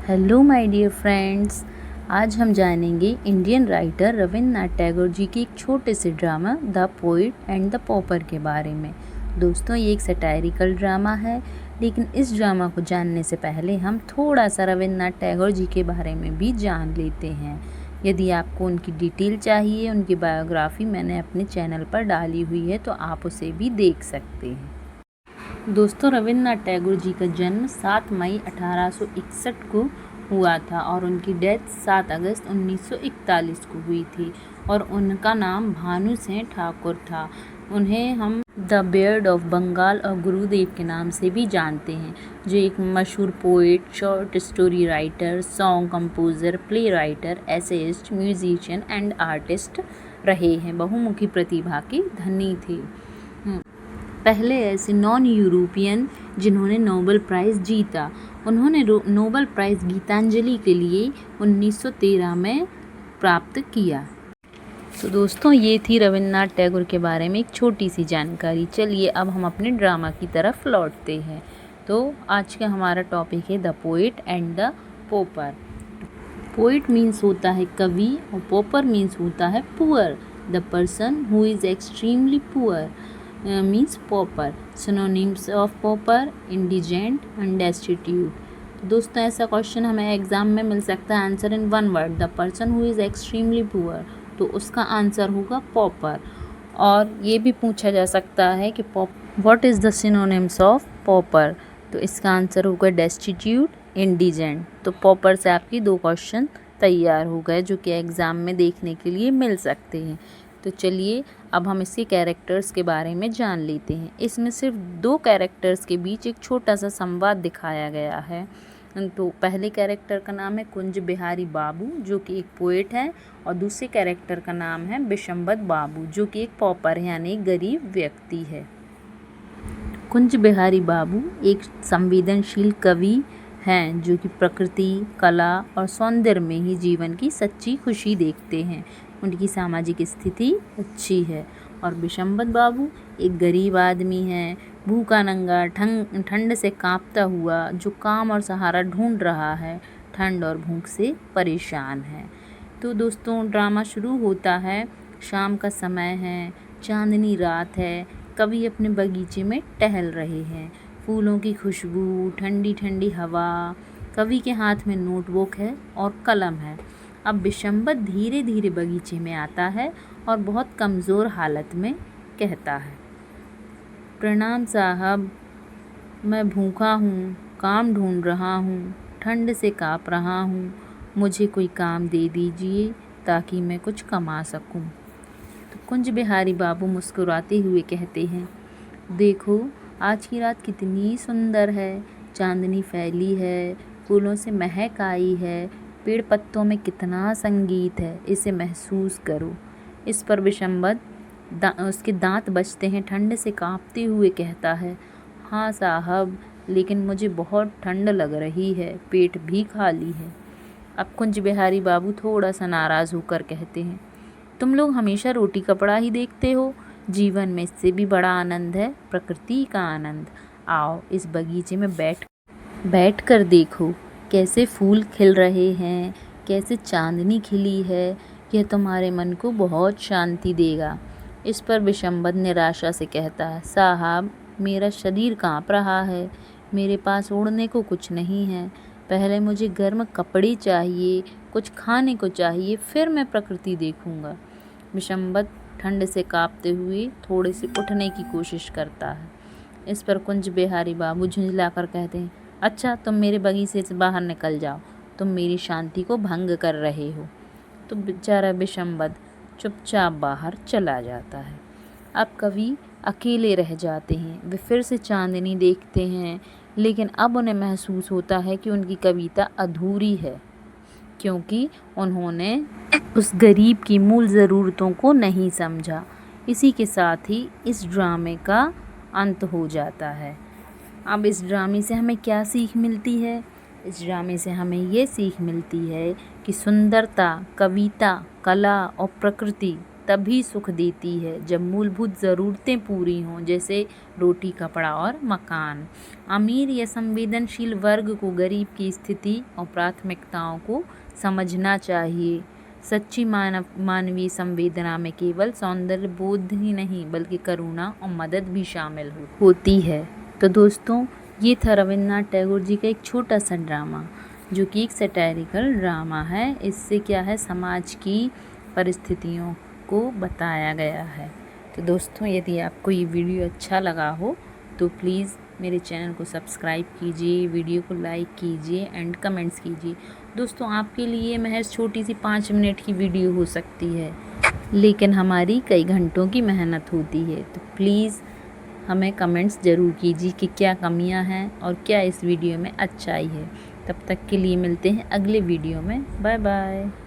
Hello my dear friends. आज हम जानेंगे इंडियन राइटर रविंद्रनाथ टैगोर जी के एक छोटे से drama the poet and the pauper के बारे में। दोस्तों, ये एक सटायरिकल ड्रामा है, लेकिन इस ड्रामा को जानने से पहले हम थोड़ा सा रविंद्रनाथ टैगोर जी के बारे में भी जान लेते हैं। यदि आपको उनकी डिटेल चाहिए, उनकी बायोग्राफी मैंने अपने चैनल पर डाली हुई है, तो आप उसे भी देख सकते हैं। दोस्तों, रविंद्रनाथ टैगोर जी का जन्म 7 मई 1861 को हुआ था और उनकी डेथ 7 अगस्त 1941 को हुई थी और उनका नाम भानु सिंह ठाकुर था। उन्हें हम द बियर्ड ऑफ बंगाल और गुरुदेव के नाम से भी जानते हैं, जो एक मशहूर poet, short story writer, song composer, play writer, essayist, musician and artist रहे हैं। बहुमुखी प्रतिभा के धनी थे। पहले ऐसे नॉन यूरोपियन जिन्होंने नोबेल प्राइज़ जीता। उन्होंने नोबेल प्राइज़ गीतांजलि के लिए 1913 में प्राप्त किया। तो दोस्तों, ये थी रविंद्रनाथ टैगोर के बारे में एक छोटी सी जानकारी। चलिए अब हम अपने ड्रामा की तरफ लौटते हैं। तो आज का हमारा टॉपिक है the poet and the pauper. Poet means होता है कवि और पॉपर मीन्स होता है poor. The person who is extremely poor means pauper. Synonyms of pauper: indigent and destitute. दोस्तों, ऐसा क्वेश्चन हमें एग्जाम में मिल सकता है। Answer in one word, the person who is extremely poor, तो उसका आंसर होगा पॉपर। और ये भी पूछा जा सकता है कि what is the synonyms of pauper, तो इसका आंसर होगा डेस्टिट्यूट, इंडिजेंट। तो पॉपर से आपकी 2 क्वेश्चन तैयार हो गए, जो कि एग्ज़ाम में देखने के लिए मिल सकते हैं। तो चलिए अब हम इसके कैरेक्टर्स के बारे में जान लेते हैं। इसमें सिर्फ 2 कैरेक्टर्स के बीच एक छोटा सा संवाद दिखाया गया है। तो पहले कैरेक्टर का नाम है कुंज बिहारी बाबू, जो कि एक पोएट है, और दूसरे कैरेक्टर का नाम है बिशम्बत बाबू, जो कि एक पॉपर है, यानी एक गरीब व्यक्ति है। कुंज बिहारी बाबू एक संवेदनशील कवि हैं, जो कि प्रकृति, कला और सौंदर्य में ही जीवन की सच्ची खुशी देखते हैं। उनकी सामाजिक स्थिति अच्छी है। और बिशम्बत बाबू एक गरीब आदमी हैं, भूखा नंगा, ठंड से कांपता हुआ, जो काम और सहारा ढूंढ रहा है, ठंड और भूख से परेशान है। तो दोस्तों, ड्रामा शुरू होता है। शाम का समय है, चांदनी रात है, कवि अपने बगीचे में टहल रहे हैं। फूलों की खुशबू, ठंडी ठंडी हवा, कवि के हाथ में नोटबुक है और कलम है। अब बिशम्बत धीरे धीरे बगीचे में आता है और बहुत कमज़ोर हालत में कहता है, प्रणाम साहब, मैं भूखा हूँ, काम ढूंढ रहा हूँ, ठंड से काँप रहा हूँ, मुझे कोई काम दे दीजिए ताकि मैं कुछ कमा सकूँ। तो कुंज बिहारी बाबू मुस्कुराते हुए कहते हैं, देखो आज की रात कितनी सुंदर है, चांदनी फैली है, फूलों से महक आई है, पेड़ पत्तों में कितना संगीत है, इसे महसूस करो। इस पर बिशम्बत उसके दांत बजते हैं, ठंड से कांपते हुए कहता है, हाँ साहब, लेकिन मुझे बहुत ठंड लग रही है, पेट भी खाली है। अब कुंज बिहारी बाबू थोड़ा सा नाराज़ होकर कहते हैं, तुम लोग हमेशा रोटी कपड़ा ही देखते हो, जीवन में इससे भी बड़ा आनंद है, प्रकृति का आनंद। आओ इस बगीचे में बैठ कर देखो, कैसे फूल खिल रहे हैं, कैसे चांदनी खिली है, यह तुम्हारे मन को बहुत शांति देगा। इस पर बिशम्बत निराशा से कहता है, साहब, मेरा शरीर काँप रहा है, मेरे पास ओढ़ने को कुछ नहीं है, पहले मुझे गर्म कपड़े चाहिए, कुछ खाने को चाहिए, फिर मैं प्रकृति देखूंगा। बिशम्बत ठंड से काँपते हुए थोड़े से उठने की कोशिश करता है। इस पर कुंज बिहारी बाबू झुंझलाकर कहते हैं, अच्छा, तुम मेरे बगीचे से बाहर निकल जाओ, तुम मेरी शांति को भंग कर रहे हो। तो बेचारा बिशम्बत चुपचाप बाहर चला जाता है। अब कवि अकेले रह जाते हैं। वे फिर से चांदनी देखते हैं, लेकिन अब उन्हें महसूस होता है कि उनकी कविता अधूरी है, क्योंकि उन्होंने उस गरीब की मूल ज़रूरतों को नहीं समझा। इसी के साथ ही इस ड्रामे का अंत हो जाता है। अब इस ड्रामे से हमें क्या सीख मिलती है? इस ड्रामे से हमें ये सीख मिलती है कि सुंदरता, कविता, कला और प्रकृति तभी सुख देती है जब मूलभूत ज़रूरतें पूरी हों, जैसे रोटी, कपड़ा और मकान। अमीर या संवेदनशील वर्ग को गरीब की स्थिति और प्राथमिकताओं को समझना चाहिए। सच्ची मानवीय संवेदना में केवल सौंदर्य बोध ही नहीं बल्कि करुणा और मदद भी शामिल होती है। तो दोस्तों, ये था रविन्द्रनाथ टैगोर जी का एक छोटा सा ड्रामा, जो कि एक सैटारिकल ड्रामा है। इससे क्या है, समाज की परिस्थितियों को बताया गया है। तो दोस्तों, यदि आपको ये वीडियो अच्छा लगा हो तो प्लीज़ मेरे चैनल को सब्सक्राइब कीजिए, वीडियो को लाइक कीजिए एंड कमेंट्स कीजिए। दोस्तों, आपके लिए महज छोटी सी 5 मिनट की वीडियो हो सकती है, लेकिन हमारी कई घंटों की मेहनत होती है। तो प्लीज़ हमें कमेंट्स ज़रूर कीजिए कि क्या कमियां हैं और क्या इस वीडियो में अच्छाई है। तब तक के लिए मिलते हैं अगले वीडियो में। Bye bye.